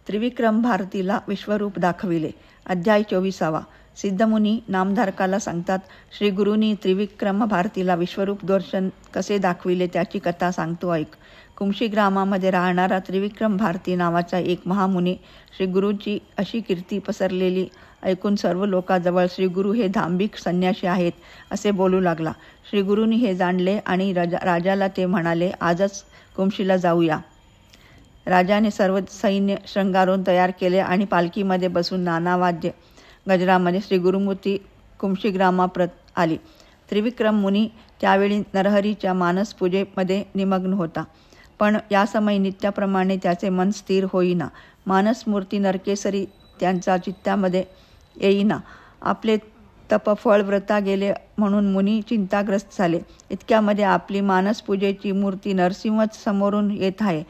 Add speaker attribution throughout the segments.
Speaker 1: त्रिविक्रम भारतीला विश्वरूप दाखविले. अध्याय 24. सिद्धमुनी नामधारकाला सांगतात, श्री गुरूंनी त्रिविक्रम भारतीला विश्वरूप दर्शन कसे दाखविले त्याची कथा सांगतो ऐक. कुमशी ग्रामामध्ये राहणारा त्रिविक्रम भारती नावाचा एक महामुनी श्री गुरूंची अशी कीर्ती पसरलेली ऐकून सर्व लोकांजवळ श्री गुरु हे धांबिक संन्यासी आहेत असे बोलू लागला. श्री गुरूंनी हे जाणले आणि राजाला ते म्हणाले, आजच कुमशीला जाऊया. राजाने सर्व सैन्य शृंगारून तयार केले आणि पालखीमध्ये बसून नाना वाद्य गजरामध्ये श्री गुरुमूर्ती कुमशी ग्रामाप्रत आली. त्रिविक्रम मुनी त्यावेळी नरहरीच्या मानस पूजेमध्ये निमग्न होता. पण यासमयी नित्याप्रमाणे त्याचे मन स्थिर होईना. मानसमूर्ती नरकेसरी त्यांच्या चित्तामध्ये येईना. आपले तपफळ व्रता गेले म्हणून मुनी चिंताग्रस्त झाले. इतक्यामध्ये आपली मानसपूजेची मूर्ती नरसिंहच समोरून येत आहे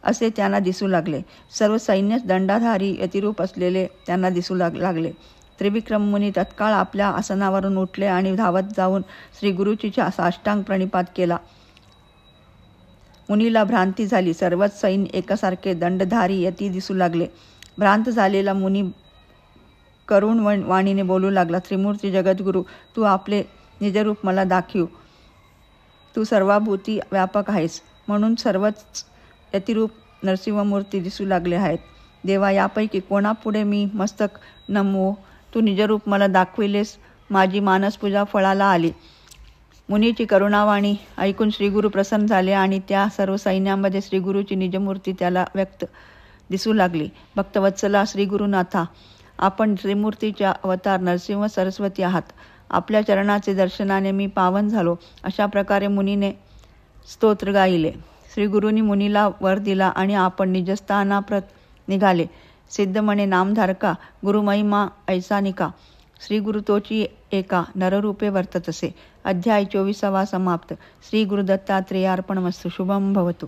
Speaker 1: असे त्यांना दिसू लागले. सर्व सैन्य दंडाधारी यतिरूप असलेले त्यांना दिसू लागले. त्रिविक्रम मुनी तत्काळ आपल्या आसनावरून उठले आणि धावत जाऊन श्री गुरुची साष्टांग प्रणिपात केला. मुनीला भ्रांती झाली. सर्वच सैन्य एकासारखे दंडधारी यती दिसू लागले. भ्रांत झालेला मुनी करुण वाणीने बोलू लागला, त्रिमूर्ती जगद्गुरु, तू आपले निजरूप मला दाखव. तू सर्वाभूती व्यापक आहेस म्हणून सर्वच यतिरूप नरसिंहमूर्ती दिसू लागले आहेत. देवा, यापैकी कोणापुढे मी मस्तक नमवो? तू निजरूप मला दाखविलेस, माझी मानसपूजा फळाला आली. मुनीची करुणावाणी ऐकून श्रीगुरु प्रसन्न झाले आणि त्या सर्व सैन्यामध्ये श्रीगुरूची निजमूर्ती त्याला व्यक्त दिसू लागली. भक्तवत्सला श्रीगुरुनाथा, आपण त्रिमूर्तीच्या अवतार नरसिंह सरस्वती आहात. आपल्या चरणाचे दर्शनाने मी पावन झालो. अशा प्रकारे मुनीने स्तोत्र गायले. श्रीगुरूंनी मुनीला वर दिला आणि आपण निजस्थानाप्रत निघाले. सिद्ध म्हणे, नामधारका, गुरुमहिमा ऐसानिका. श्रीगुरु तोची एका नररूपे वर्ततसे. अध्याय 24 समाप्त. श्री गुरुदत्तात्रेयार्पणमस्तु. शुभम भवतु.